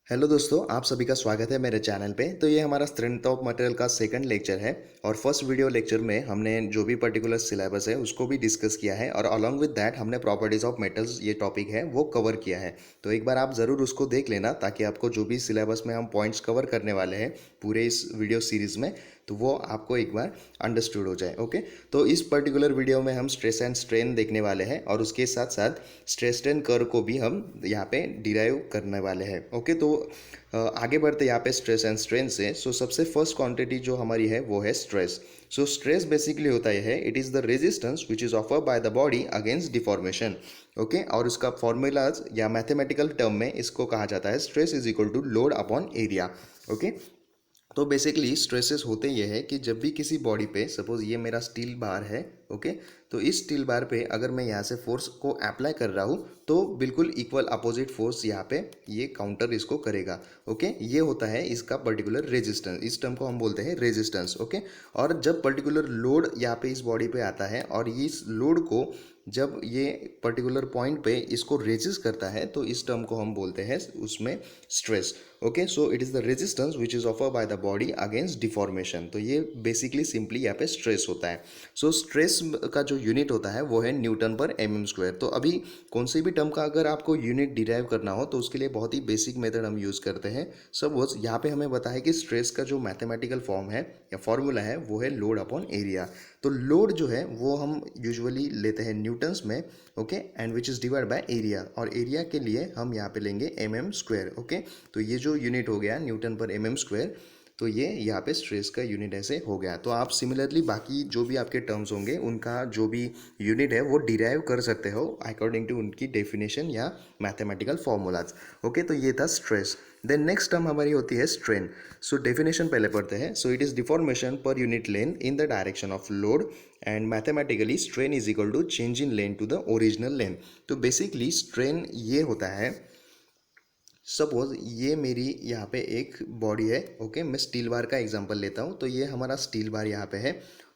Hello दोस्तों, आप सभी का स्वागत है मेरे चैनल पे। तो ये हमारा स्ट्रेंथ ऑफ मटेरियल का सेकंड लेक्चर है और फर्स्ट वीडियो लेक्चर में हमने जो भी पर्टिकुलर सिलेबस है उसको भी डिस्कस किया है और अलॉन्ग विद दैट हमने प्रॉपर्टीज ऑफ मेटल्स ये टॉपिक है वो कवर किया है। तो एक बार आप ज़रूर उसको देख लेना ताकि आपको जो भी सिलेबस में हम पॉइंट्स कवर करने वाले हैं पूरे इस वीडियो सीरीज़ में, तो वो आपको एक बार अंडरस्टूड हो जाए। ओके, तो इस पर्टिकुलर वीडियो में हम स्ट्रेस एंड स्ट्रेन देखने वाले हैं और उसके साथ साथ स्ट्रेस स्ट्रेन कर्व को भी हम यहाँ पे डिराइव करने वाले हैं। ओके, तो आगे बढ़ते यहाँ पे स्ट्रेस एंड स्ट्रेन से। सो सबसे फर्स्ट क्वांटिटी जो हमारी है वो है स्ट्रेस। सो स्ट्रेस बेसिकली होता है it is the resistance which is offer by the body against deformation. Okay, और उसका फॉर्मूलाज या मैथमेटिकल टर्म में इसको कहा जाता है stress is equal to load upon area. Okay, तो बेसिकली स्ट्रेसेस होते ये है कि जब भी किसी बॉडी पे, सपोज ये मेरा स्टील बार है। ओके, तो इस स्टील बार पे अगर मैं यहाँ से फोर्स को अप्लाई कर रहा हूँ तो बिल्कुल इक्वल अपोजिट फोर्स यहाँ पे ये काउंटर इसको करेगा। ओके, ये होता है इसका पर्टिकुलर रेजिस्टेंस, इस टर्म को हम बोलते हैं रेजिस्टेंस। ओके, और जब पर्टिकुलर लोड यहाँ पे इस बॉडी पे आता है और इस लोड को जब ये पर्टिकुलर पॉइंट पे इसको रेजिस्ट करता है तो इस टर्म को हम बोलते हैं उसमें stress. Okay, so it is the resistance which is offer by the body against deformation. तो ये बेसिकली सिंपली यहाँ पे स्ट्रेस होता है। सो स्ट्रेस का जो यूनिट होता है वो है न्यूटन पर एम स्क्वायर। तो अभी कौन से भी टर्म का अगर आपको यूनिट डिराइव करना हो तो उसके लिए बहुत ही बेसिक मेथड हम यूज़ करते हैं। सपोज यहाँ पे हमें बताया कि स्ट्रेस का जो मैथमेटिकल फॉर्म है या फॉर्मूला है वो है लोड अपॉन एरिया। तो लोड जो है वो हम यूजुअली लेते हैं न्यूटन्स में। Okay, and which is divide by area, और एरिया के लिए हम यहाँ पे लेंगे एम स्क्वायर। ओके, तो ये जो यूनिट हो गया न्यूटन पर एम स्क्वायर, तो ये यहाँ पे स्ट्रेस का यूनिट ऐसे हो गया। तो आप सिमिलरली बाकी जो भी आपके टर्म्स होंगे उनका जो भी यूनिट है वो डिराइव कर सकते हो अकॉर्डिंग टू उनकी डेफिनेशन या मैथमेटिकल फॉर्मूलाज। ओके, तो ये था स्ट्रेस। देन नेक्स्ट टर्म हमारी होती है स्ट्रेन। सो डेफिनेशन पहले पढ़ते हैं। So it is deformation per unit length in the direction of load and mathematically strain is equal to change in length to the original length. तो basically strain ये होता है, सपोज ये मेरी यहाँ पे एक बॉडी है। ओके, मैं स्टील बार का एग्जांपल लेता हूँ। तो ये हमारा स्टील बार यहाँ पे है।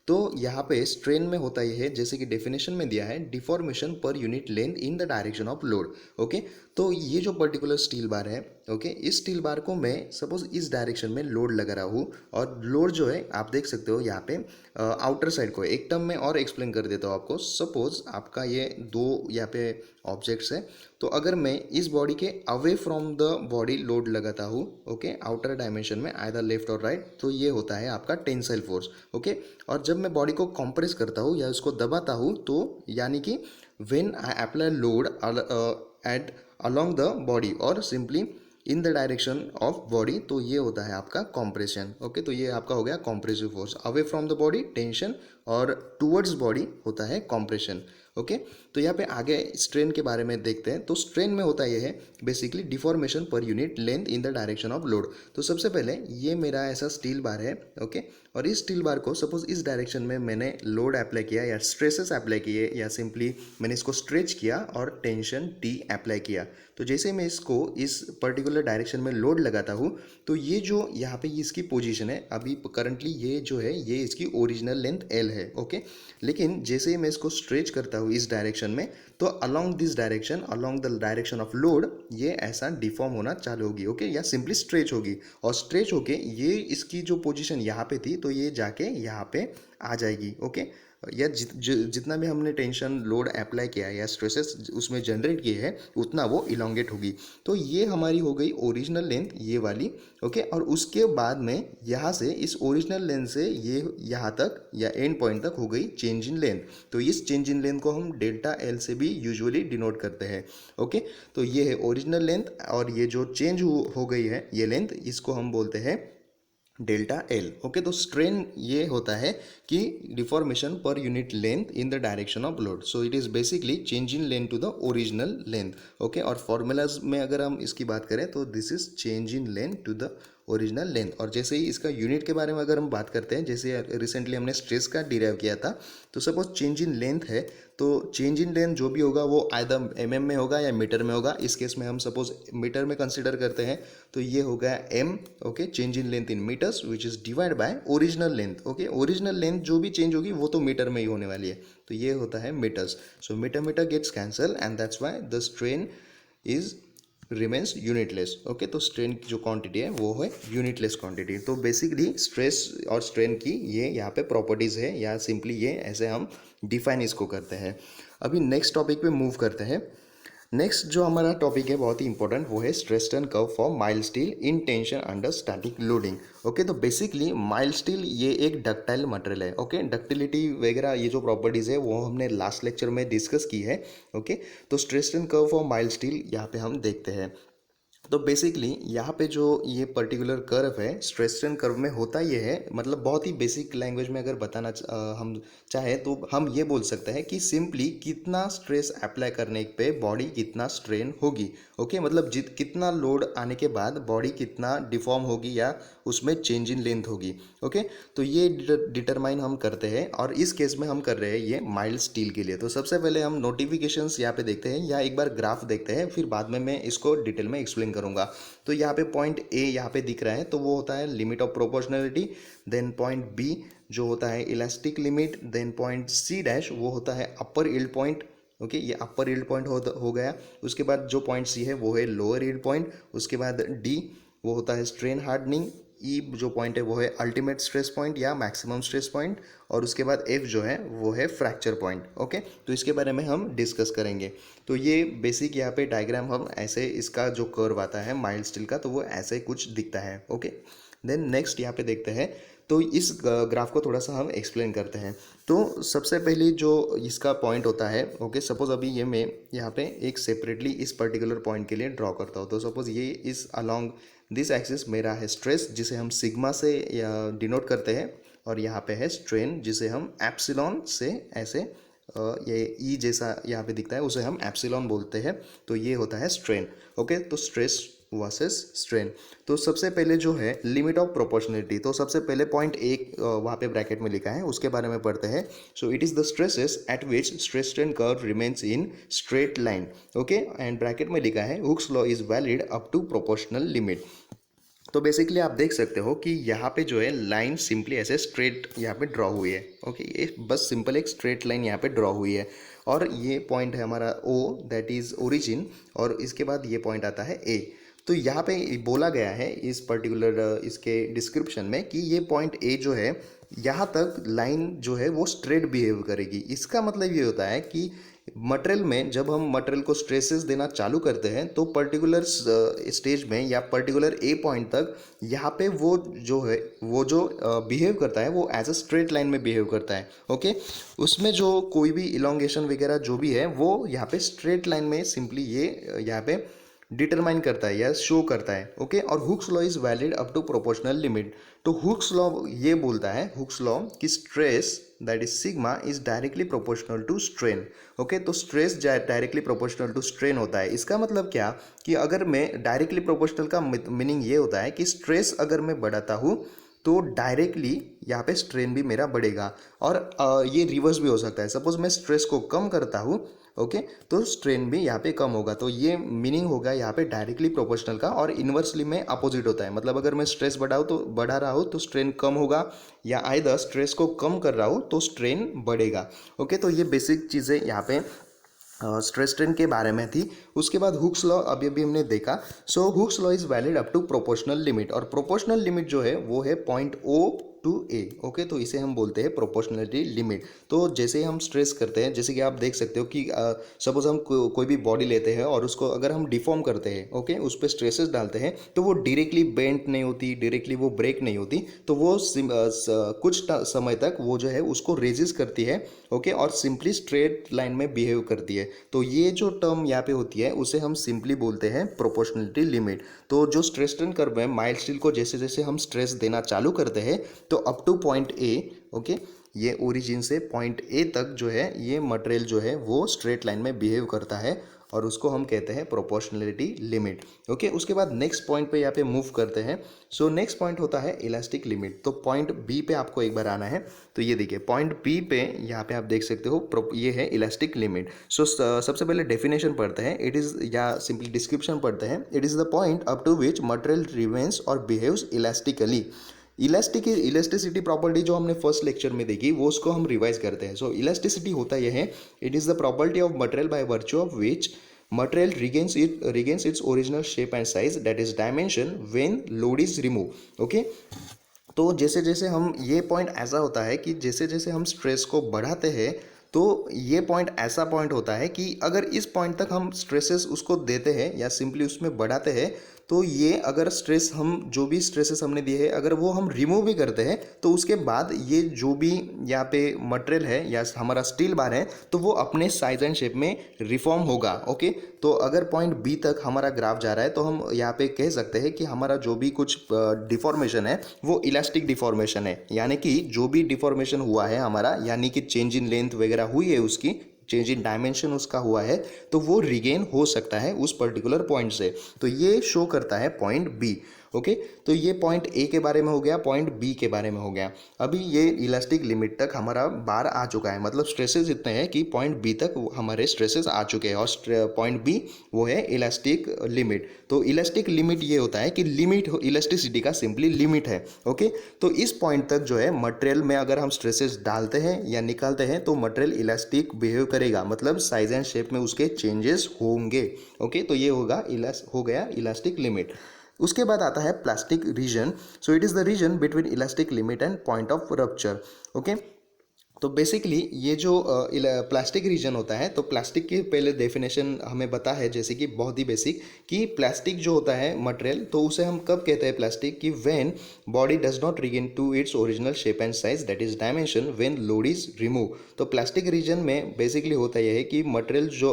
तो यहाँ पे स्ट्रेन में होता ये है जैसे कि डेफिनेशन में दिया है deformation per unit length in the direction of load. Okay, तो ये जो पर्टिकुलर स्टील बार है, ओके, इस स्टील बार को मैं सपोज इस डायरेक्शन में लोड लगा रहा हूँ और लोड जो है आप देख सकते हो यहाँ पे आउटर साइड को एक टर्म में और एक्सप्लेन कर देता हूँ आपको। सपोज आपका ये दो यहाँ पे ऑब्जेक्ट्स है। तो अगर मैं इस बॉडी के away from the body load लगाता हूँ, ओके, आउटर डायमेंशन में आइदर लेफ्ट और राइट, तो ये होता है आपका टेंसाइल फोर्स। ओके, और जब मैं बॉडी को कंप्रेस करता हूँ या उसको दबाता हूँ तो यानी कि when I apply load at along the body और simply in the direction of body, तो ये होता है आपका कॉम्प्रेशन। ओके, तो ये आपका हो गया compressive force. Away from the body tension और टूवर्ड्स बॉडी होता है कॉम्प्रेशन। ओके, तो यहाँ पे आगे स्ट्रेन के बारे में देखते हैं। तो स्ट्रेन में होता यह है basically deformation per unit length in the direction of load. तो सबसे पहले ये मेरा ऐसा स्टील बार है। ओके, और इस स्टील बार को सपोज इस डायरेक्शन में मैंने लोड अप्लाई किया या स्ट्रेसेस अप्लाई किए या सिंपली मैंने इसको स्ट्रेच किया और टेंशन टी अप्लाई किया। तो जैसे मैं इसको इस पर्टिकुलर डायरेक्शन में लोड लगाता हूँ तो ये जो यहाँ पे इसकी पोजीशन है अभी करंटली ये जो है ये इसकी ओरिजिनल लेंथ एल है। ओके, लेकिन जैसे ही मैं इसको स्ट्रेच करता हूँ इस डायरेक्शन में तो along this direction along the direction of load ये ऐसा डिफॉर्म होना चालू होगी। ओके, या सिंपली स्ट्रेच होगी और स्ट्रेच होके ये इसकी जो पोजीशन यहाँ पे थी तो ये जाके यहाँ पे आ जाएगी। ओके, या जितना भी हमने टेंशन लोड अप्लाई किया है या स्ट्रेसेस उसमें जनरेट किए हैं उतना वो इलोंगेट होगी। तो ये हमारी हो गई ओरिजिनल लेंथ ये वाली। ओके, और उसके बाद में यहाँ से इस ओरिजिनल लेंथ से ये यहाँ तक या एंड पॉइंट तक हो गई चेंज इन लेंथ। तो इस चेंज इन लेंथ को हम डेल्टा एल से भी यूजुअली डिनोट करते हैं। ओके, तो ये है ओरिजिनल लेंथ और ये जो चेंज हो गई है ये लेंथ, इसको हम बोलते हैं डेल्टा एल। ओके, तो स्ट्रेन ये होता है कि deformation per unit length in the direction of load. So it is basically change in length to the original length. Okay, और फॉर्मूलाज में अगर हम इसकी बात करें तो this is change in length to the original length. और जैसे ही इसका यूनिट के बारे में अगर हम बात करते हैं, जैसे रिसेंटली हमने स्ट्रेस का डिराइव किया था, तो सपोज चेंज इन लेंथ है तो चेंज इन लेंथ जो भी होगा वो आइदर एम में होगा या मीटर में होगा। इस केस में हम सपोज मीटर में कंसिडर करते हैं तो ये हो गया m. Okay, change in length in meters which is divide by original length. Okay, original length जो भी चेंज होगी वो तो मीटर में ही होने वाली है, तो ये होता है meters. So meter meter gets cancel and that's why the strain is remains unitless. Okay, तो स्ट्रेन की जो क्वांटिटी है वो है यूनिटलेस क्वांटिटी। तो बेसिकली स्ट्रेस और स्ट्रेन की ये यहाँ पे प्रॉपर्टीज़ है, या सिंपली ये ऐसे हम डिफाइन इसको करते हैं। अभी नेक्स्ट टॉपिक पे मूव करते हैं। नेक्स्ट जो हमारा टॉपिक है बहुत ही इंपॉर्टेंट, वो है stress strain curve for mild steel in tension under static loading. Okay, तो बेसिकली माइल्ड स्टील ये एक डक्टाइल मटेरियल है। ओके, डक्टिलिटी वगैरह ये जो प्रॉपर्टीज़ है वो हमने लास्ट लेक्चर में डिस्कस की है। ओके, तो stress strain curve for mild steel यहाँ पे हम देखते हैं। तो बेसिकली यहाँ पे जो ये पर्टिकुलर कर्व है स्ट्रेस स्ट्रेन कर्व में होता ये है, मतलब बहुत ही बेसिक लैंग्वेज में अगर बताना हम चाहे तो हम ये बोल सकते हैं कि सिंपली कितना स्ट्रेस अप्लाई करने पे बॉडी कितना स्ट्रेन होगी। ओके, मतलब कितना लोड आने के बाद बॉडी कितना डिफॉर्म होगी या उसमें चेंज इन लेंथ होगी। ओके, तो ये डिटरमाइन हम करते हैं, और इस केस में हम कर रहे हैं ये माइल्ड स्टील के लिए। तो सबसे पहले हम नोटिफिकेशंस यहाँ पे देखते हैं, या एक बार ग्राफ देखते हैं, फिर बाद में मैं इसको डिटेल में एक्सप्लेन करूंगा। तो यहाँ पे पॉइंट ए यहाँ पे दिख रहा है, तो वो होता है limit of proportionality. Then point B जो होता है elastic limit. Then point C dash वो होता है अपर यील्ड पॉइंट। ओके, ये अपर यील्ड पॉइंट हो गया। उसके बाद जो पॉइंट सी है वो है लोअर यील्ड पॉइंट। उसके बाद डी वो होता है स्ट्रेन हार्डनिंग। ई जो पॉइंट है वो है अल्टीमेट स्ट्रेस पॉइंट या मैक्सिमम स्ट्रेस पॉइंट। और उसके बाद एफ जो है वो है फ्रैक्चर पॉइंट। ओके, तो इसके बारे में हम डिस्कस करेंगे। तो ये बेसिक यहाँ पे डायग्राम हम ऐसे, इसका जो कर्व आता है माइल्ड स्टील का, तो वो ऐसे कुछ दिखता है। ओके, देन नेक्स्ट यहाँ पे देखते हैं। तो इस ग्राफ को थोड़ा सा हम एक्सप्लेन करते हैं। तो सबसे पहले जो इसका पॉइंट होता है, ओके, सपोज अभी ये मैं यहाँ पे एक सेपरेटली इस पर्टिकुलर पॉइंट के लिए ड्रॉ करता हूँ। तो सपोज ये इस अलोंग दिस एक्सिस मेरा है स्ट्रेस, जिसे हम सिग्मा से डिनोट करते हैं, और यहाँ पे है स्ट्रेन, जिसे हम एप्सिलॉन से ऐसे ये ई जैसा यहाँ पे दिखता है, उसे हम एप्सिलॉन बोलते हैं। तो ये होता है स्ट्रेन। ओके, तो स्ट्रेस वर्सेस स्ट्रेन। तो सबसे पहले जो है लिमिट ऑफ प्रोपोर्शनलिटी, तो सबसे पहले पॉइंट एक वहाँ पे ब्रैकेट में लिखा है, उसके बारे में पढ़ते हैं। So it is the stresses at which stress strain curve remains in straight line. Okay, and bracket में लिखा है Hooke's law is valid up to proportional limit. तो बेसिकली आप देख सकते हो कि यहाँ पे जो है लाइन सिंपली ऐसे स्ट्रेट यहाँ पे ड्रॉ हुई है। ओके, ये बस सिंपल एक स्ट्रेट लाइन यहाँ पे ड्रॉ हुई है, और ये पॉइंट है हमारा ओ, दैट इज़ ओरिजिन, और इसके बाद ये पॉइंट आता है ए। तो यहाँ पे बोला गया है इस पर्टिकुलर इसके डिस्क्रिप्शन में कि ये पॉइंट ए जो है, यहाँ तक लाइन जो है वो स्ट्रेट बिहेव करेगी। इसका मतलब ये होता है कि मटेरियल में जब हम मटेरियल को स्ट्रेसेस देना चालू करते हैं, तो पर्टिकुलर स्टेज में या पर्टिकुलर ए पॉइंट तक यहाँ पे वो जो है वो जो बिहेव करता है वो एज अ स्ट्रेट लाइन में बिहेव करता है। ओके, उसमें जो कोई भी इलोंगेशन वगैरह जो भी है वो यहाँ पे स्ट्रेट लाइन में सिंपली ये यहाँ पे डिटरमाइन करता है या शो करता है। ओके, और Hooke's law is valid up to proportional limit. तो हुक्स लॉ ये बोलता है, हुक्स लॉ कि stress that is sigma is directly proportional to strain. Okay, तो stress directly proportional to strain होता है। इसका मतलब क्या कि अगर मैं डायरेक्टली प्रोपोर्शनल का मीनिंग ये होता है कि स्ट्रेस अगर मैं बढ़ाता हूँ तो डायरेक्टली यहाँ पे स्ट्रेन भी मेरा बढ़ेगा, और ये रिवर्स भी हो सकता है। सपोज मैं स्ट्रेस को कम करता हूँ, ओके, तो स्ट्रेन भी यहाँ पे कम होगा। तो ये मीनिंग होगा यहाँ पे डायरेक्टली प्रोपोर्शनल का, और इन्वर्सली में अपोजिट होता है। मतलब अगर मैं स्ट्रेस बढ़ा रहा हूँ तो स्ट्रेन कम होगा, या आइदर स्ट्रेस को कम कर रहा हूँ तो स्ट्रेन बढ़ेगा। ओके, तो ये बेसिक चीज़ें यहाँ पे स्ट्रेस स्ट्रेन के बारे में थी। उसके बाद हुक्स लॉ अभी अभी हमने देखा। So Hooke's law is valid up to proportional limit, और प्रोपोर्शनल लिमिट जो है वो है point O to A. Okay, तो इसे हम बोलते हैं प्रोपोर्शनलिटी लिमिट। तो जैसे हम स्ट्रेस करते हैं, जैसे कि आप देख सकते हो कि सपोज हम कोई भी बॉडी लेते हैं और उसको अगर हम डिफॉर्म करते हैं, ओके, उस पर स्ट्रेसेस डालते हैं, तो वो डायरेक्टली बेंट नहीं होती, डायरेक्टली वो ब्रेक नहीं होती, तो वो कुछ समय तक वो जो है उसको रेजिस्ट करती है। ओके, और सिंपली स्ट्रेट लाइन में बिहेव करती है। तो ये जो टर्म यहाँ पे होती है उसे हम सिंपली बोलते हैं प्रोपोर्शनलिटी लिमिट। तो जो स्ट्रेस स्ट्रेन कर्व है माइल्ड स्टील को जैसे जैसे हम स्ट्रेस देना चालू करते हैं, तो up two point A, okay, ये ओरिजिन से पॉइंट ए तक जो है ये मटेरियल जो है वो स्ट्रेट लाइन में बिहेव करता है, और उसको हम कहते हैं प्रोपोर्शनलिटी लिमिट। ओके, उसके बाद नेक्स्ट पॉइंट पे यहाँ पे मूव करते हैं। सो नेक्स्ट पॉइंट होता है इलास्टिक लिमिट। तो पॉइंट बी पे आपको एक बार आना है। तो ये देखिए पॉइंट बी पे यहाँ पे आप देख सकते हो ये है इलास्टिक लिमिट। सो सबसे पहले डेफिनेशन पढ़ते हैं। इट इज़, या सिंपली डिस्क्रिप्शन पढ़ते हैं। It is the point up to which material remains और बिहेव्स इलास्टिकली। इलास्टिसिटी प्रॉपर्टी जो हमने फर्स्ट लेक्चर में देखी वो उसको हम रिवाइज करते हैं। सो इलास्टिसिटी होता यह है, it is the property of material by virtue of which Material regains its original shape and size, that is dimension, when load is removed. Okay, तो जैसे जैसे हम, ये पॉइंट ऐसा होता है कि जैसे जैसे हम स्ट्रेस को बढ़ाते हैं तो ये पॉइंट ऐसा पॉइंट होता है कि अगर इस पॉइंट तक हम स्ट्रेसेस उसको देते हैं या सिंपली उसमें बढ़ाते हैं, तो ये अगर स्ट्रेस, हम जो भी स्ट्रेसेस हमने दिए हैं अगर वो हम रिमूव भी करते हैं तो उसके बाद ये जो भी यहाँ पे मटेरियल है या हमारा स्टील बार है तो वो अपने साइज एंड शेप में रिफॉर्म होगा। ओके, तो अगर पॉइंट बी तक हमारा ग्राफ जा रहा है तो हम यहाँ पे कह सकते हैं कि हमारा जो भी कुछ डिफॉर्मेशन है वो इलास्टिक डिफॉर्मेशन है, यानी कि जो भी डिफॉर्मेशन हुआ है हमारा, यानी कि चेंज इन लेंथ वगैरह हुई है, उसकी चेंज इन डायमेंशन उसका हुआ है, तो वो रिगेन हो सकता है उस पर्टिकुलर पॉइंट से। तो ये शो करता है पॉइंट बी। ओके, तो ये पॉइंट ए के बारे में हो गया, पॉइंट बी के बारे में हो गया। अभी ये इलास्टिक लिमिट तक हमारा बार आ चुका है, मतलब स्ट्रेसेस इतने हैं कि पॉइंट बी तक हमारे स्ट्रेसेस आ चुके हैं और पॉइंट बी वो है इलास्टिक लिमिट। तो इलास्टिक लिमिट ये होता है कि लिमिट इलास्टिसिटी का सिंपली लिमिट है। ओके, तो इस पॉइंट तक जो है मटेरियल में अगर हम स्ट्रेसेस डालते हैं या निकालते हैं तो मटेरियल इलास्टिक बिहेव करेगा, मतलब साइज एंड शेप में उसके चेंजेस होंगे। ओके, तो ये हो गया इलास्टिक लिमिट। उसके बाद आता है plastic region. So it is the region between elastic limit and point of rupture. Okay, तो बेसिकली ये जो प्लास्टिक रीजन होता है, तो प्लास्टिक की पहले डेफिनेशन हमें पता है, जैसे कि बहुत ही बेसिक, कि प्लास्टिक जो होता है मटेरियल, तो उसे हम कब कहते हैं प्लास्टिक, कि when body does not regain to its original shape and size, that is dimension, when load is remove. तो प्लास्टिक रीजन में बेसिकली होता यह है कि मटेरियल जो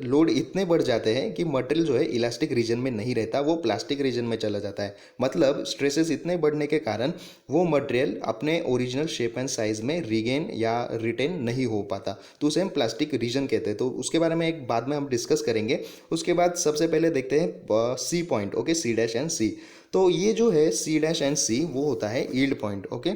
लोड इतने बढ़ जाते हैं कि मटेरियल जो है इलास्टिक रीजन में नहीं रहता, वो प्लास्टिक रीजन में चला जाता है। मतलब स्ट्रेसेस इतने बढ़ने के कारण वो मटेरियल अपने ओरिजिनल शेप एंड साइज में रिगेन या रिटेन नहीं हो पाता, तो उसे हम प्लास्टिक रीजन कहते हैं। तो उसके बारे में एक बाद में हम डिस्कस करेंगे। उसके बाद सबसे पहले देखते हैं C point. Okay, C dash and C. तो ये जो है सी डैश एंड सी वो होता है यील्ड पॉइंट। ओके,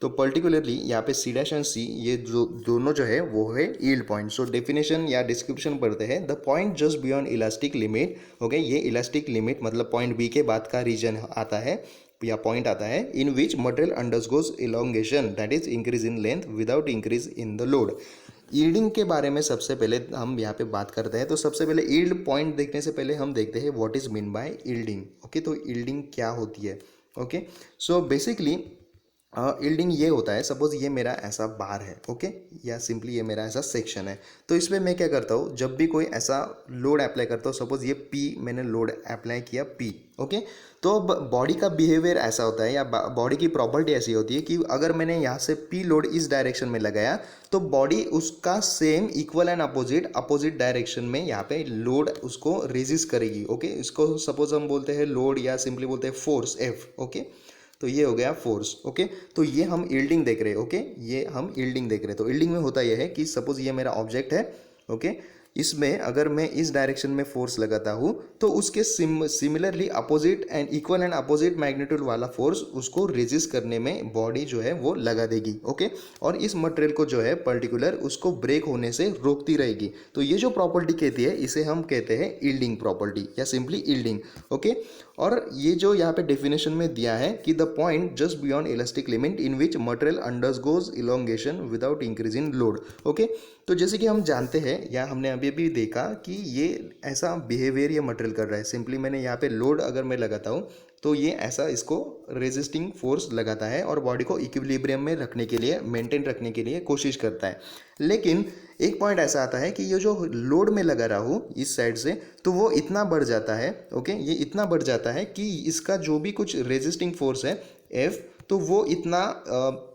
तो पर्टिकुलरली यहाँ पे सी डैश एंड सी, ये जो दोनों जो है वो है यील्ड पॉइंट। सो डेफिनेशन या डिस्क्रिप्शन पढ़ते हैं, the point just beyond elastic limit. Okay, ये इलास्टिक लिमिट मतलब पॉइंट बी के बाद का रीजन आता है या पॉइंट आता है, in which material undergoes elongation, that is increase in length without increase in the load. Yielding के बारे में सबसे पहले हम यहाँ पे बात करते हैं। तो सबसे पहले यील्ड पॉइंट देखने से पहले हम देखते हैं what is mean by yielding. Okay, तो यील्डिंग क्या होती है। ओके, सो बेसिकली यील्डिंग ये होता है, सपोज ये मेरा ऐसा बार है, ओके, या सिंपली ये मेरा ऐसा सेक्शन है। तो इसमें मैं क्या करता हूँ, जब भी कोई ऐसा लोड अप्लाई करता हूँ, सपोज ये पी मैंने लोड अप्लाई किया पी। ओके, तो बॉडी का बिहेवियर ऐसा होता है या बॉडी की प्रॉपर्टी ऐसी होती है कि अगर मैंने यहाँ से पी लोड इस डायरेक्शन में लगाया तो बॉडी उसका same equal and opposite direction में यहाँ पे लोड उसको रेजिस्ट करेगी। ओके, इसको सपोज हम बोलते हैं लोड या सिंपली बोलते हैं फोर्स एफ। ओके, तो ये हो गया फोर्स। ओके, तो ये हम यील्डिंग देख रहे हैं। ओके, ये हम यील्डिंग देख रहे हैं। तो यील्डिंग में होता यह है कि सपोज ये मेरा ऑब्जेक्ट है। ओके, इसमें अगर मैं इस डायरेक्शन में फोर्स लगाता हूँ तो उसके similarly opposite and equal and opposite magnitude वाला फोर्स उसको रेजिस्ट करने में बॉडी जो है वो लगा देगी। ओके, और इस मटेरियल को जो है पर्टिकुलर उसको ब्रेक होने से रोकती रहेगी। तो ये जो प्रॉपर्टी कहती है इसे हम कहते हैं यील्डिंग प्रॉपर्टी या सिंपली यील्डिंग। ओके, और ये जो यहाँ पे डेफिनेशन में दिया है कि the point just beyond elastic limit in which material undergoes elongation without increase in load. Okay, तो जैसे कि हम जानते हैं या हमने अभी भी देखा कि ये ऐसा बिहेवियर ये मटेरियल कर रहा है। सिंपली मैंने यहाँ पे लोड अगर मैं लगाता हूँ तो ये ऐसा इसको रेजिस्टिंग फोर्स लगाता है और बॉडी को इक्विलिब्रियम में रखने के लिए, मेंटेन रखने के लिए कोशिश करता है। लेकिन एक पॉइंट ऐसा आता है कि ये जो लोड में लगा रहा हूँ इस साइड से, तो वो इतना बढ़ जाता है। ओके, ये इतना बढ़ जाता है कि इसका जो भी कुछ रेजिस्टिंग फोर्स है एफ, तो वो इतना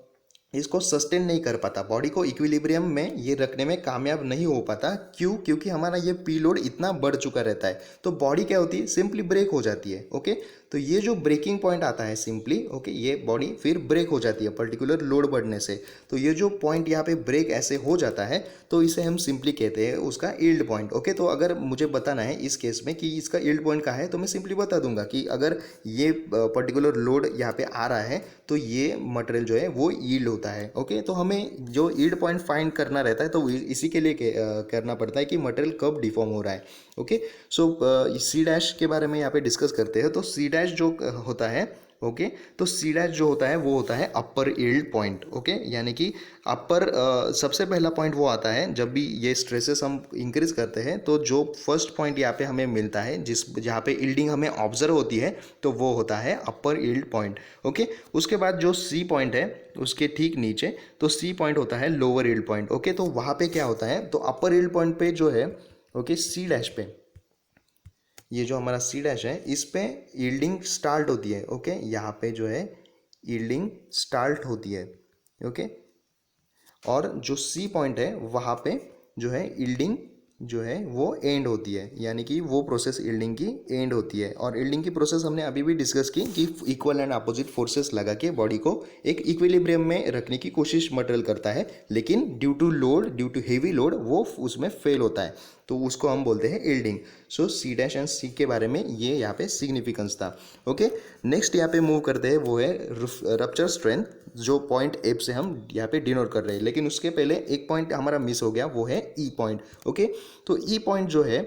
इसको सस्टेन नहीं कर पाता, बॉडी को इक्विलिब्रियम में ये रखने में कामयाब नहीं हो पाता। क्यों? क्योंकि हमारा ये पी लोड इतना बढ़ चुका रहता है। तो बॉडी क्या होती है, सिंपली ब्रेक हो जाती है। ओके, तो ये जो ब्रेकिंग पॉइंट आता है सिंपली, ओके, ये बॉडी फिर ब्रेक हो जाती है पर्टिकुलर लोड बढ़ने से। तो ये जो पॉइंट यहाँ पे ब्रेक ऐसे हो जाता है तो इसे हम सिंपली कहते हैं उसका यील्ड पॉइंट। ओके, तो अगर मुझे बताना है इस केस में कि इसका यील्ड पॉइंट कहाँ है तो मैं सिंपली बता दूंगा कि अगर ये पर्टिकुलर लोड यहाँ पे आ रहा है तो ये मटेरियल जो है वो यील्ड होता है। ओके, तो हमें जो यील्ड पॉइंट फाइंड करना रहता है तो इसी के लिए करना पड़ता है कि मटेरियल कब डिफॉर्म हो रहा है। ओके। सो सी डैश के बारे में यहाँ पे डिस्कस करते हैं। तो सी डैश जो होता है, ओके, तो सी डैश जो होता है वो होता है अपर यील्ड पॉइंट। ओके, यानी कि अपर सबसे पहला पॉइंट वो आता है जब भी ये स्ट्रेसेस हम इंक्रीज करते हैं, तो जो फर्स्ट पॉइंट यहाँ पे हमें मिलता है जहाँ पे यील्डिंग हमें ऑब्जर्व होती है, तो वो होता है अपर यील्ड पॉइंट। ओके, उसके बाद जो सी पॉइंट है उसके ठीक नीचे, तो सी पॉइंट होता है लोअर यील्ड पॉइंट। ओके, तो वहाँ पे क्या होता है, तो अपर यील्ड पॉइंट पे जो है, ओके, सी डैश पे, ये जो हमारा सी डैश है इस पे यील्डिंग स्टार्ट होती है। ओके, यहाँ पे जो है यील्डिंग स्टार्ट होती है। ओके, और जो सी पॉइंट है वहाँ पे जो है यील्डिंग जो है वो एंड होती है, यानी कि वो प्रोसेस यील्डिंग की एंड होती है। और यील्डिंग की प्रोसेस हमने अभी भी डिस्कस की कि इक्वल एंड अपोजिट फोर्सेस लगा के बॉडी को एक इक्विलिब्रियम में रखने की कोशिश मटेरियल करता है, लेकिन due to load, due to heavy load वो उसमें फेल होता है, तो उसको हम बोलते हैं yielding. So C dash and C के बारे में ये यहाँ पे सिग्निफिकेंस था। ओके, नेक्स्ट यहाँ पे मूव करते हैं, वो है रप्चर स्ट्रेंथ, जो पॉइंट एफ से हम यहाँ पे डिनोट कर रहे हैं। लेकिन उसके पहले एक पॉइंट हमारा मिस हो गया, वो है ई पॉइंट। ओके, तो ई पॉइंट जो है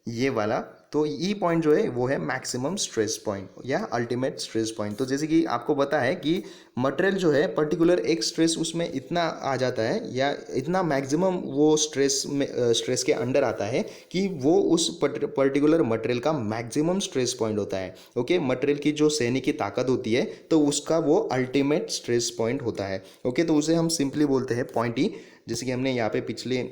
ये वाला, तो ई पॉइंट जो है वो है मैक्सिमम स्ट्रेस पॉइंट या अल्टीमेट स्ट्रेस पॉइंट। तो जैसे कि आपको पता है कि मटेरियल जो है पर्टिकुलर एक स्ट्रेस उसमें इतना आ जाता है या इतना मैक्सिमम वो स्ट्रेस में स्ट्रेस के अंडर आता है कि वो उस पर्टिकुलर मटेरियल का मैक्सिमम स्ट्रेस पॉइंट होता है। ओके, मटेरियल की जो सहने की ताकत होती है तो उसका वो अल्टीमेट स्ट्रेस पॉइंट होता है। ओके, तो उसे हम सिंपली बोलते हैं पॉइंट ई, जैसे कि हमने यहाँ पे पिछले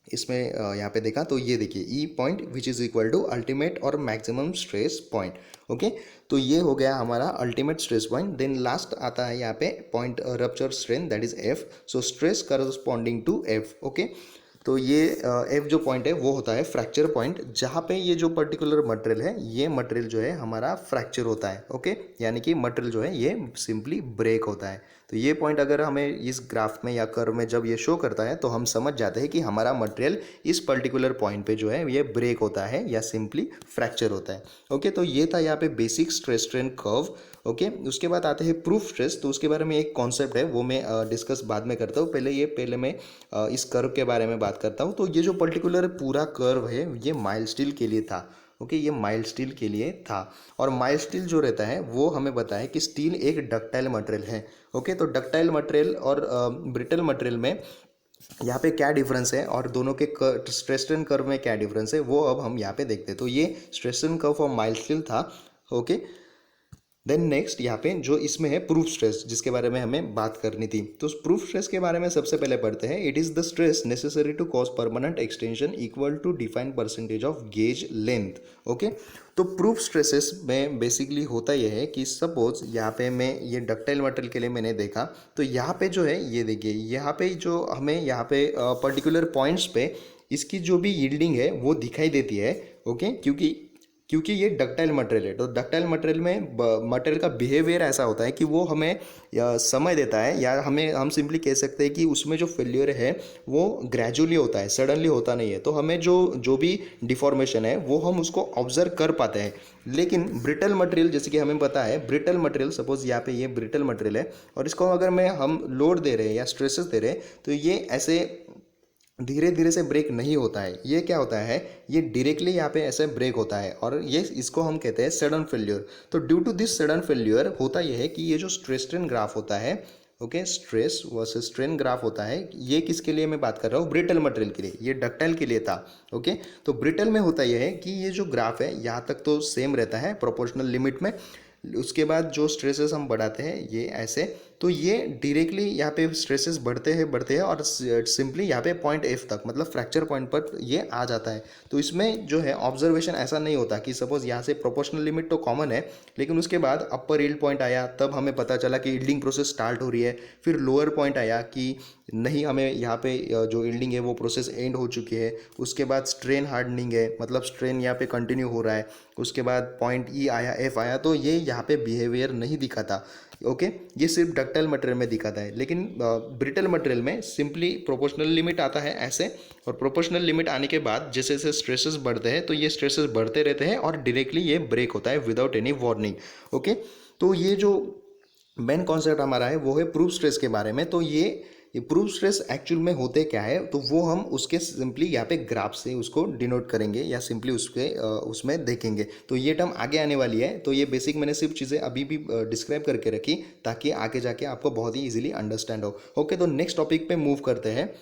इसमें यहाँ पे देखा, तो ये देखिए E point which is equal to ultimate और मैक्सिमम स्ट्रेस पॉइंट। ओके, तो ये हो गया हमारा ultimate stress point. Then last आता है यहाँ पे point rupture strength, that is F. So stress corresponding to F. Okay, तो ये एफ जो पॉइंट है वो होता है फ्रैक्चर पॉइंट, जहाँ पे ये जो पर्टिकुलर मटेरियल है, ये मटेरियल जो है हमारा फ्रैक्चर होता है। ओके, यानी कि मटेरियल जो है ये सिंपली ब्रेक होता है। तो ये पॉइंट अगर हमें इस ग्राफ में या कर्व में जब ये शो करता है तो हम समझ जाते हैं कि हमारा मटेरियल इस पर्टिकुलर पॉइंट पे जो है ये ब्रेक होता है या सिंपली फ्रैक्चर होता है। ओके, तो ये था यहाँ पे basic stress strain curve. Okay, उसके बाद आते हैं प्रूफ स्ट्रेस। तो उसके बारे में एक कॉन्सेप्ट है, वो मैं डिस्कस बाद में करता हूँ। पहले मैं इस कर्व के बारे में बात करता हूँ। तो ये जो पर्टिकुलर पूरा कर्व है ये माइल्ड स्टील के लिए था। ओके, ये माइल्ड स्टील के लिए था। और माइल्ड स्टील जो रहता है वो हमें बताया कि स्टील एक डक्टाइल मटेरियल है। ओके, तो डक्टाइल मटेरियल और ब्रिटल मटेरियल में यहाँ पे क्या डिफरेंस है और दोनों के स्ट्रेस स्ट्रेन कर्व में क्या डिफरेंस है, वो अब हम यहाँ पे देखते हैं। तो ये stress strain curve for mild steel था। ओके, देन नेक्स्ट यहाँ पे जो इसमें है प्रूफ स्ट्रेस, जिसके बारे में हमें बात करनी थी। तो प्रूफ स्ट्रेस के बारे में सबसे पहले पढ़ते हैं। It is the stress necessary to cause permanent extension equal to define percentage of gauge length. Okay, तो प्रूफ स्ट्रेसेस में बेसिकली होता यह है कि सपोज यहाँ पे मैं ये डक्टाइल मटेरियल के लिए मैंने देखा, तो यहाँ पे जो है ये देखिए, यहाँ पे जो हमें यहाँ पे पर्टिकुलर पॉइंट्स पे इसकी जो भी यील्डिंग है वो दिखाई देती है। ओके, क्योंकि ये डक्टाइल मटेरियल है। तो डक्टाइल मटेरियल में मटेरियल का बिहेवियर ऐसा होता है कि वो हमें समय देता है, या हम सिंपली कह सकते हैं कि उसमें जो फेल्यूर है वो ग्रेजुअली होता है, सडनली होता नहीं है। तो हमें जो भी डिफॉर्मेशन है वो हम उसको ऑब्जर्व कर पाते हैं। लेकिन ब्रिटल मटेरियल, जैसे कि हमें पता है ब्रिटल मटेरियल, सपोज यहाँ पे ये ब्रिटल मटेरियल है और इसको अगर हम लोड दे रहे हैं या स्ट्रेसेस दे रहे हैं, तो ये ऐसे धीरे धीरे से ब्रेक नहीं होता है। ये क्या होता है, ये डायरेक्टली यहाँ पे ऐसे ब्रेक होता है, और ये इसको हम कहते हैं सडन फेल्यूर। तो due to this sudden failure होता यह है कि ये जो स्ट्रेस स्ट्रेन ग्राफ होता है, okay, stress versus strain graph होता है, ये किसके लिए मैं बात कर रहा हूँ, ब्रिटल मटेरियल के लिए। ये डक्टाइल के लिए था। ओके, तो ब्रिटल में होता यह है कि ये जो ग्राफ है यहाँ तक तो सेम रहता है प्रोपोर्शनल लिमिट में, उसके बाद जो स्ट्रेसेस हम बढ़ाते हैं ये ऐसे, तो ये डायरेक्टली यहाँ पे स्ट्रेसेस बढ़ते हैं और सिंपली यहाँ पे पॉइंट एफ तक, मतलब फ्रैक्चर पॉइंट पर ये आ जाता है। तो इसमें जो है ऑब्जर्वेशन ऐसा नहीं होता कि सपोज यहाँ से प्रोपोर्शनल लिमिट तो कॉमन है, लेकिन उसके बाद अपर यील्ड पॉइंट आया तब हमें पता चला कि यील्डिंग प्रोसेस स्टार्ट हो रही है। फिर लोअर पॉइंट आया कि नहीं, हमें यहाँ पे जो यील्डिंग है वो प्रोसेस एंड हो चुकी है। उसके बाद स्ट्रेन हार्डनिंग है, मतलब स्ट्रेन यहाँ पे कंटिन्यू हो रहा है। उसके बाद पॉइंट ई आया, एफ आया, तो ये यहाँ पे बिहेवियर नहीं दिखाता। ओके, ये सिर्फ डक्टाइल मटेरियल में दिखाता है, लेकिन ब्रिटल मटेरियल में सिंपली प्रोपोर्शनल लिमिट आता है ऐसे, और प्रोपोर्शनल लिमिट आने के बाद जैसे जैसे स्ट्रेसेस बढ़ते हैं तो ये स्ट्रेसेस बढ़ते रहते हैं और डायरेक्टली ये ब्रेक होता है विदाउट एनी वार्निंग। ओके, तो ये जो मेन कॉन्सेप्ट हमारा है वो है प्रूफ स्ट्रेस के बारे में। तो ये ये प्रूफ स्ट्रेस एक्चुअल में होते क्या है, तो वो हम उसके सिंपली यहाँ पे ग्राफ से उसको डिनोट करेंगे या सिंपली उसके उसमें देखेंगे। तो ये टर्म आगे आने वाली है, तो ये बेसिक मैंने सिर्फ चीज़ें अभी भी डिस्क्राइब करके रखी ताकि आगे जाके आपको बहुत ही इजीली अंडरस्टैंड हो। ओके, तो नेक्स्ट टॉपिक पे मूव करते हैं।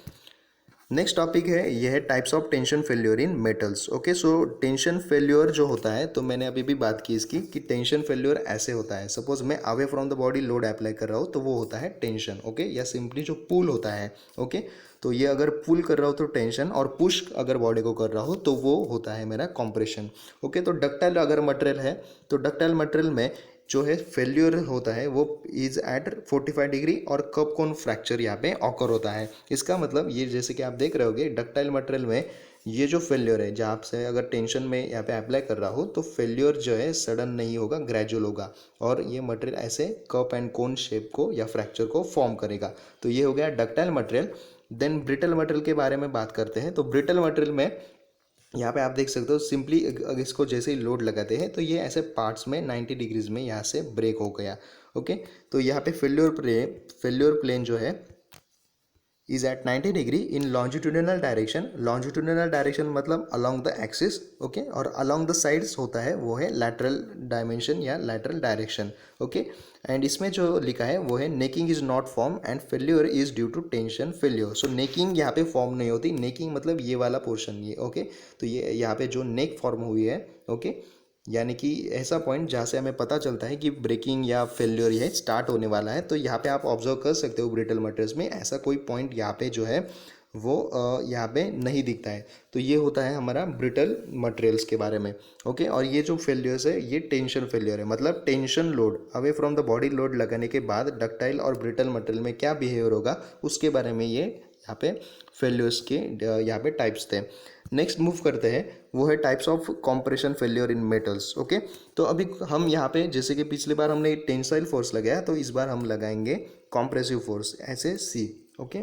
नेक्स्ट टॉपिक है, यह है types of tension failure in metals. Okay, so tension failure जो होता है, तो मैंने अभी भी बात की इसकी कि टेंशन फेल्योर ऐसे होता है, सपोज मैं away from the body load apply कर रहा हूँ तो वो होता है टेंशन। ओके, या सिंपली जो पुल होता है, ओके, तो ये अगर पुल कर रहा हो तो टेंशन, और पुश अगर बॉडी को कर रहा हो तो वो होता है मेरा कॉम्प्रेशन। ओके, तो डक्टाइल अगर मटेरियल है तो डक्टाइल मटेरियल में जो है फेल्योर होता है वो इज एट 45 डिग्री और कप कोन फ्रैक्चर यहाँ पे ऑकर होता है। इसका मतलब ये जैसे कि आप देख रहे होगे डक्टाइल मटेरियल में ये जो फेल्योर है, जहाँ से अगर टेंशन में यहाँ पे अप्लाई कर रहा हो तो फेल्योर जो है सडन नहीं होगा, ग्रेजुअल होगा, और ये मटेरियल ऐसे कप एंड कोन शेप को या फ्रैक्चर को फॉर्म करेगा। तो ये हो गया ductile material. Then brittle material के बारे में बात करते हैं। तो ब्रिटल मटेरियल में यहाँ पे आप देख सकते हो सिंपली इसको जैसे ही लोड लगाते हैं तो ये ऐसे पार्ट्स में 90 डिग्रीज में यहाँ से ब्रेक हो गया। ओके, तो यहाँ पे फेल्योर प्लेन जो है is at 90 degree in longitudinal direction. Longitudinal direction मतलब अलॉन्ग द एक्सिस। ओके, और अलॉन्ग द साइड्स होता है वो है लैटरल डायमेंशन या लैटरल डायरेक्शन। ओके, एंड इसमें जो लिखा है वो है necking is not form and failure is due to tension failure. So necking यहाँ पे फॉर्म नहीं होती, नेकिंग मतलब ये वाला पोर्शन, ये ओके, तो ये यहाँ पे जो नेक फॉर्म हुई है, ओके, यानी कि ऐसा पॉइंट जहाँ से हमें पता चलता है कि ब्रेकिंग या फेल्योर ये स्टार्ट होने वाला है। तो यहाँ पे आप ऑब्जर्व कर सकते हो ब्रिटल मटेरियल्स में ऐसा कोई पॉइंट यहाँ पे जो है वो यहाँ पे नहीं दिखता है। तो ये होता है हमारा ब्रिटल मटेरियल्स के बारे में। ओके, और ये जो फेल्योर्स है ये टेंशन फेल्योर है, मतलब tension load away from the body load लगाने के बाद डक्टाइल और ब्रिटल मटेरियल में क्या बिहेवियर होगा उसके बारे में ये यहाँ पे फेल्योर्स के यहाँ पे टाइप्स थे। नेक्स्ट मूव करते हैं, वो है types of compression failure in metals. Okay, तो अभी हम यहाँ पे जैसे कि पिछली बार हमने टेंसाइल फोर्स लगाया तो इस बार हम लगाएंगे कॉम्प्रेसिव फोर्स, ऐसे सी। ओके,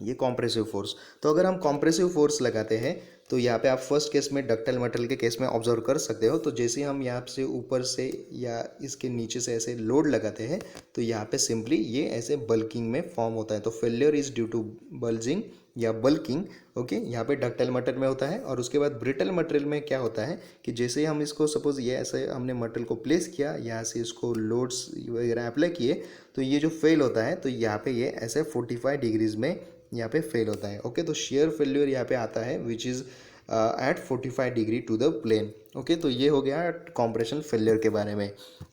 ये कॉम्प्रेसिव फोर्स। तो अगर हम कॉम्प्रेसिव फोर्स लगाते हैं तो यहाँ पे आप फर्स्ट केस में डक्टाइल मटेरियल के केस में ऑब्जर्व कर सकते हो। तो जैसे हम यहाँ से ऊपर से या इसके नीचे से ऐसे लोड लगाते हैं तो यहाँ पे सिंपली ये ऐसे बल्किंग में फॉर्म होता है। तो failure is due to bulging या बल्किंग। ओके, यहाँ पे डक्टाइल मटेरियल में होता है। और उसके बाद ब्रिटल मटेरियल में क्या होता है कि जैसे ही हम इसको सपोज ये ऐसे हमने मटेरियल को प्लेस किया, यहाँ से इसको लोड्स वगैरह अप्लाई किए तो ये जो फेल होता है तो यहाँ पे ये ऐसे 45 डिग्रीज में यहाँ पे फेल होता है। ओके, तो शेयर फेल्योर यहाँ पे आता है which is at 45 degree to the plane. Okay, तो ये हो गया कॉम्प्रेशन फेल्योर के बारे में।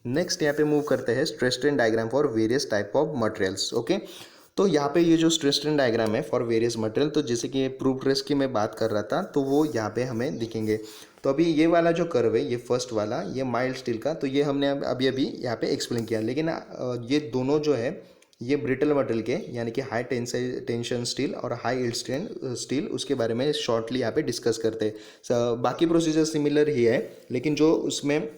नेक्स्ट यहाँ पे मूव करते हैं stress strain diagram for various type of materials. Okay, तो यहाँ पे ये जो स्ट्रेस स्ट्रेन डायग्राम है फॉर वेरियस मटेरियल, तो जैसे कि प्रूफ ट्रेस की मैं बात कर रहा था तो वो यहाँ पे हमें दिखेंगे। तो अभी ये वाला जो कर्व है, ये फर्स्ट वाला, ये माइल्ड स्टील का, तो ये हमने अभी अभी यहाँ पे एक्सप्लेन किया। लेकिन ये दोनों जो है ये ब्रिटल मटेरियल के यानी कि हाई टेंशन स्टील और हाई यील्ड स्टील उसके बारे में शॉर्टली यहाँ पे डिस्कस करते हैं। बाकी प्रोसीजर सिमिलर ही है लेकिन जो उसमें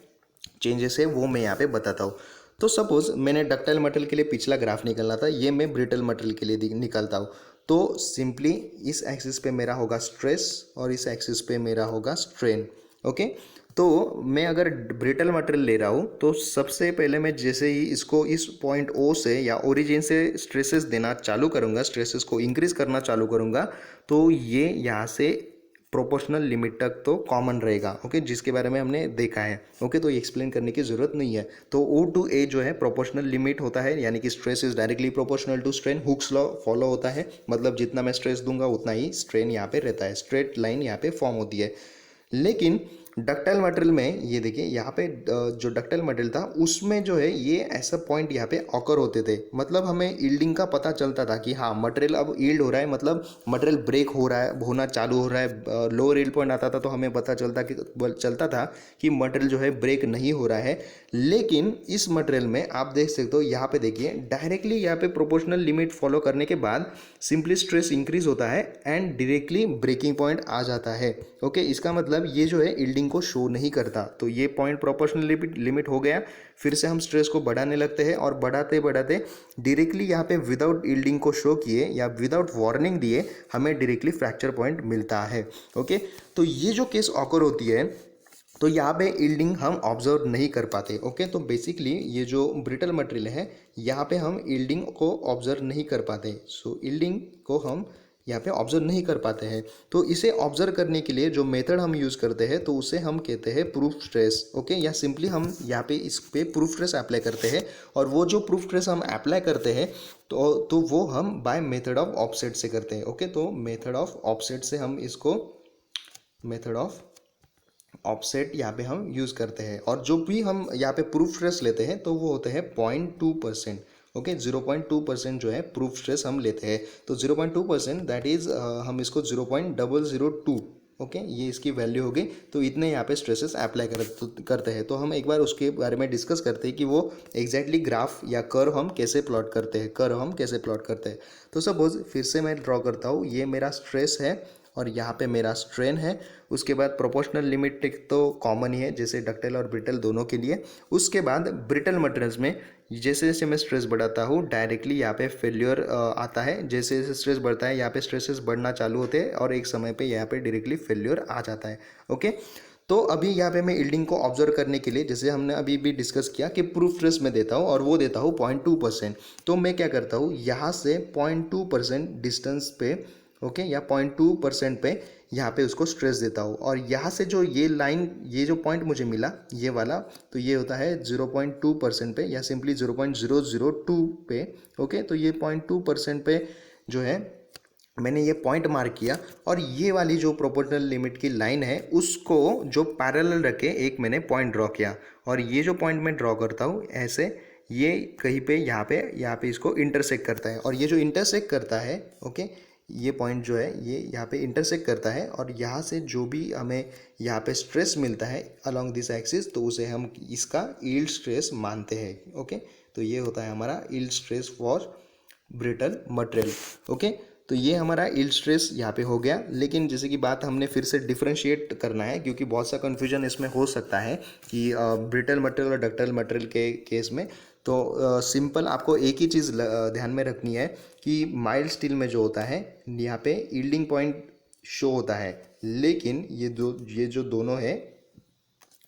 चेंजेस है वो मैं यहाँ पे बताता हूँ। तो सपोज मैंने डक्टाइल मटेरियल के लिए पिछला ग्राफ निकालना था, ये मैं ब्रिटल मटेरियल के लिए निकालता हूँ। तो सिंपली इस एक्सिस पे मेरा होगा स्ट्रेस और इस एक्सिस पे मेरा होगा स्ट्रेन। ओके, तो मैं अगर ब्रिटल मटेरियल ले रहा हूँ तो सबसे पहले मैं जैसे ही इसको इस पॉइंट ओ से या ओरिजिन से स्ट्रेसेस देना चालू करूँगा, स्ट्रेसेस को इंक्रीज करना चालू करूँगा, तो ये यहाँ से प्रोपोर्शनल लिमिट तक तो कॉमन रहेगा। ओके, जिसके बारे में हमने देखा है। ओके, तो ये एक्सप्लेन करने की ज़रूरत नहीं है। तो O to A जो है प्रोपोर्शनल लिमिट होता है, यानी कि stress is directly proportional to strain. Hooke's law follow होता है, मतलब जितना मैं स्ट्रेस दूंगा उतना ही स्ट्रेन यहाँ पे रहता है, स्ट्रेट लाइन यहाँ पे फॉर्म होती है। लेकिन डक्टाइल मटेरियल में ये देखिए यहाँ पे जो डक्टाइल मटेरियल था उसमें जो है ये ऐसा पॉइंट यहाँ पे ऑकर होते थे, मतलब हमें यील्डिंग का पता चलता था कि हाँ मटेरियल अब यील्ड हो रहा है, मतलब मटेरियल ब्रेक हो रहा है, होना चालू हो रहा है। लोअर यील्ड पॉइंट आता था तो हमें पता चलता था कि मटेरियल जो है ब्रेक नहीं हो रहा है। लेकिन इस मटेरियल में आप देख सकते हो यहाँ पे देखिए डायरेक्टली यहाँ पे प्रोपोर्शनल लिमिट फॉलो करने के बाद सिंपली स्ट्रेस इंक्रीज होता है एंड डायरेक्टली ब्रेकिंग पॉइंट आ जाता है। ओके, इसका मतलब ये जो है यील्डिंग को शो नहीं करता। तो ये पॉइंट प्रोपोर्शनल लिमिट हो गया। फिर से हम स्ट्रेस को बढ़ाने लगते हैं और बढ़ाते बढ़ाते डायरेक्टली यहाँ पे विदाउट यील्डिंग को शो किए या विदाउट वार्निंग दिए हमें डायरेक्टली फ्रैक्चर पॉइंट मिलता है। ओके, तो ये जो केस ऑकर होती है तो यहाँ पे यील्डिंग हम ऑब्जर्व नहीं कर पाते। ओके, तो बेसिकली ये जो ब्रिटल मटेरियल है यहाँ पे हम यील्डिंग को ऑब्जर्व नहीं कर पाते। सो यील्डिंग को हम यहाँ पे ऑब्जर्व नहीं कर पाते हैं। तो इसे ऑब्जर्व करने के लिए जो मेथड हम यूज़ करते हैं तो उसे हम कहते हैं प्रूफ स्ट्रेस। ओके, या सिंपली हम यहाँ पे इस पे प्रूफ स्ट्रेस अप्लाई करते हैं, और वो जो प्रूफ स्ट्रेस हम अप्लाई करते हैं तो वो हम बाय मेथड ऑफ ऑफसेट से करते हैं। ओके, तो मेथड ऑफ ऑफसेट से हम इसको मेथड ऑफ ऑफसेट यहाँ पे हम यूज़ करते हैं, और जो भी हम यहाँ पे प्रूफ स्ट्रेस लेते हैं तो वो होते हैं 0.2%। ओके, 0.2% जो है प्रूफ स्ट्रेस हम लेते हैं। तो 0.2% दैट इज़ हम इसको 0.002, ओके, ये इसकी वैल्यू होगी। तो इतने यहाँ पे स्ट्रेसेस अप्लाई करते हैं। तो हम एक बार उसके बारे में डिस्कस करते हैं कि वो एग्जैक्टली ग्राफ या कर्व हम कैसे प्लॉट करते हैं। तो सपोज फिर से मैं ड्रॉ करता हूँ, ये मेरा स्ट्रेस है और यहाँ पे मेरा स्ट्रेन है। उसके बाद प्रोपोर्शनल लिमिट तो कॉमन ही है, जैसे डक्टाइल और ब्रिटल दोनों के लिए। उसके बाद ब्रिटल मटेरियल्स में जैसे जैसे मैं स्ट्रेस बढ़ाता हूँ डायरेक्टली यहाँ पे फेल्योर आता है। जैसे जैसे स्ट्रेस बढ़ता है यहाँ पे स्ट्रेसेस बढ़ना चालू होते हैं, और एक समय पे यहाँ पे डायरेक्टली फेल्योर आ जाता है। ओके, तो अभी यहाँ पे मैं यील्डिंग को ऑब्जर्व करने के लिए, जैसे हमने अभी भी डिस्कस किया कि प्रूफ स्ट्रेस में देता हूँ और वो देता हूँ 0.2%। तो मैं क्या करता हूँ, यहाँ से 0.2% डिस्टेंस पे, ओके, या 0.2% पे यहाँ पे उसको स्ट्रेस देता हूँ, और यहाँ से जो ये लाइन, ये जो पॉइंट मुझे मिला ये वाला, तो ये होता है 0.2% पे, या सिंपली 0.002 पे। ओके, तो ये 0.2% पे जो है मैंने ये पॉइंट मार्क किया, और ये वाली जो प्रोपोर्शनल लिमिट की लाइन है उसको जो पैरेलल रखे एक मैंने पॉइंट ड्रॉ किया, और ये जो पॉइंट मैं ड्रॉ करता हूँ ऐसे, ये कहीं पे यहाँ पे इसको इंटरसेक्ट करता है, और ये जो इंटरसेक्ट करता है, ओके, ये पॉइंट जो है ये यहाँ पे इंटरसेक्ट करता है, और यहाँ से जो भी हमें यहाँ पे स्ट्रेस मिलता है अलोंग दिस एक्सिस, तो उसे हम इसका यील्ड स्ट्रेस मानते हैं। ओके, तो ये होता है हमारा yield stress for brittle material. Okay, तो ये हमारा यील्ड स्ट्रेस यहाँ पे हो गया। लेकिन जैसे कि बात हमने फिर से डिफरेंशिएट करना है, क्योंकि बहुत सा कन्फ्यूजन इसमें हो सकता है कि ब्रिटल मटेरियल और डक्टाइल मटेरियल के केस में। तो सिंपल आपको एक ही चीज़ ध्यान में रखनी है कि माइल्ड स्टील में जो होता है यहाँ पे यील्डिंग पॉइंट शो होता है, लेकिन ये जो दोनों है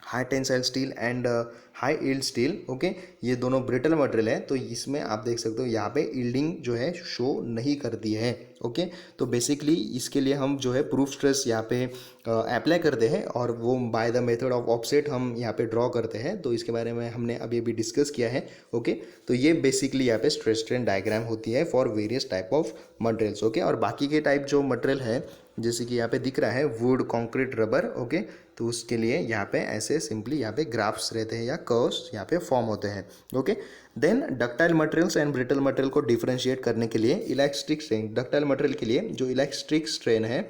high tensile steel and high yield steel, okay, ये दोनों ब्रिटल मटेरियल है, तो इसमें आप देख सकते हो यहाँ पे यील्डिंग जो है शो नहीं करती है। ओके, तो बेसिकली इसके लिए हम जो है प्रूफ स्ट्रेस यहाँ पे अप्लाई करते हैं, और वो by the method of offset हम यहाँ पे ड्रॉ करते हैं। तो इसके बारे में हमने अभी डिस्कस किया है। ओके, तो ये बेसिकली यहाँ पे स्ट्रेस स्ट्रेन डायग्राम होती है for various type of materials. Okay, और बाकी के टाइप जो मटेरियल है जैसे कि यहाँ पे दिख रहा है वुड, कंक्रीट, रबर, ओके, तो उसके लिए यहाँ पे ऐसे सिंपली यहाँ पे ग्राफ्स रहते हैं या कर्व्स यहाँ पे फॉर्म होते हैं। Okay, then ductile materials and brittle material को डिफरेंशिएट करने के लिए इलास्टिक स्ट्रेन, डक्टाइल मटेरियल के लिए जो इलास्टिक स्ट्रेन है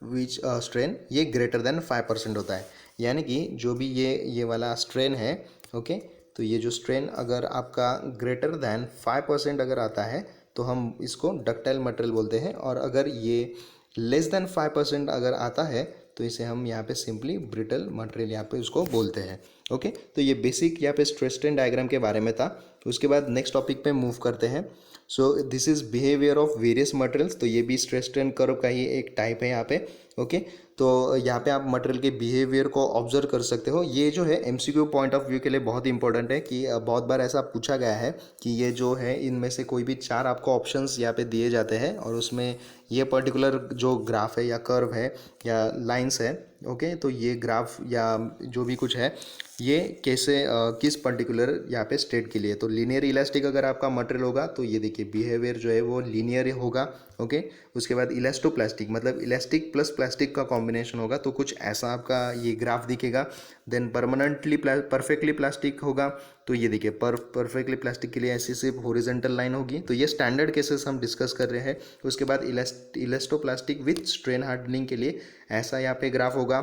विच स्ट्रेन ये ग्रेटर देन 5% होता है। यानी कि जो भी ये वाला स्ट्रेन है, ओके, तो ये जो स्ट्रेन अगर आपका ग्रेटर देन 5% अगर आता है तो हम इसको डक्टाइल मटेरियल बोलते हैं, और अगर ये लेस देन 5% अगर आता है तो इसे हम यहाँ पे सिंपली ब्रिटल मटेरियल यहाँ पे उसको बोलते हैं। ओके, तो ये बेसिक यहाँ पे स्ट्रेस स्ट्रेन डायग्राम के बारे में था। उसके बाद नेक्स्ट टॉपिक पे मूव करते हैं। So this is behaviour of various materials, तो ये भी स्ट्रेस स्ट्रेन कर्व का ही एक टाइप है यहाँ पे। ओके, तो यहाँ पे आप मटेरियल के बिहेवियर को ऑब्जर्व कर सकते हो। ये जो है एमसीक्यू पॉइंट ऑफ व्यू के लिए बहुत इंपॉर्टेंट है कि बहुत बार ऐसा पूछा गया है कि ये जो है इनमें से कोई भी 4 आपको ऑप्शंस यहाँ पे दिए जाते हैं, और उसमें ये पर्टिकुलर जो ग्राफ है या कर्व है या लाइंस है, ओके, तो ये ग्राफ या जो भी कुछ है ये कैसे किस पर्टिकुलर यहाँ पे स्टेट के लिए। तो लीनियर इलास्टिक अगर आपका मटेरियल होगा तो ये देखिए बिहेवियर जो है वो लीनियर होगा। ओके, उसके बाद इलास्टोप्लास्टिक मतलब इलास्टिक प्लस प्लास्टिक का कॉम्बिनेशन होगा, तो कुछ ऐसा आपका ये ग्राफ दिखेगा। देन परमानेंटली परफेक्टली प्लास्टिक होगा, तो ये देखिए परफेक्टली प्लास्टिक के लिए ऐसी सिर्फ हॉरिजॉन्टल लाइन होगी। तो ये स्टैंडर्ड केसेस हम डिस्कस कर रहे हैं। उसके बाद इलास्टोप्लास्टिक विथ स्ट्रेन हार्डनिंग के लिए ऐसा यहाँ पे ग्राफ होगा।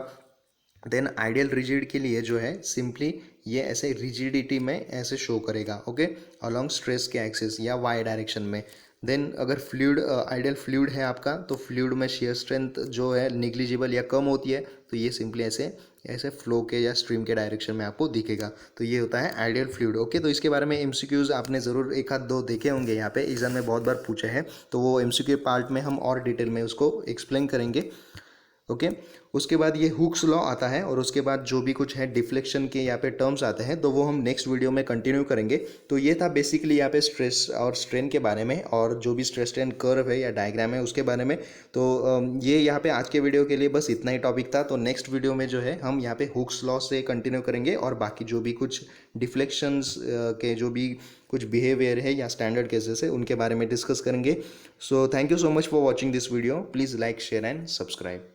देन आइडियल रिजिड के लिए जो है सिंपली ये ऐसे रिजिडिटी में ऐसे शो करेगा, ओके, अलोंग स्ट्रेस के एक्सिस या वाई डायरेक्शन में। देन अगर फ्लूइड आइडियल फ्लूइड है आपका, तो फ्लूइड में शेयर स्ट्रेंथ जो है निग्लिजिबल या कम होती है, तो ये सिंपली ऐसे ऐसे फ्लो के या स्ट्रीम के डायरेक्शन में आपको दिखेगा। तो ये होता है आइडियल फ्लूइड। ओके, तो इसके बारे में एमसीक्यूज़ आपने ज़रूर एक आध दो देखे होंगे, यहाँ पे एग्जाम में बहुत बार पूछे हैं, तो वो एमसीक्यू पार्ट में हम और डिटेल में उसको एक्सप्लेन करेंगे। ओके। उसके बाद ये हुक्स लॉ आता है और उसके बाद जो भी कुछ है डिफ्लेक्शन के यहाँ पे टर्म्स आते हैं तो वो हम नेक्स्ट वीडियो में कंटिन्यू करेंगे। तो ये था बेसिकली यहाँ पे स्ट्रेस और स्ट्रेन के बारे में और जो भी स्ट्रेस स्ट्रेन कर्व है या डायग्राम है उसके बारे में। तो ये यहाँ पे आज के वीडियो के लिए बस इतना ही टॉपिक था। तो नेक्स्ट वीडियो में जो है हम यहाँ पे हुक्स लॉ से कंटिन्यू करेंगे और बाकी जो भी कुछ डिफ्लेक्शंस के जो भी कुछ बिहेवियर है या स्टैंडर्ड केसेस है उनके बारे में डिस्कस करेंगे। So thank you so much for watching this video. Please like share and subscribe.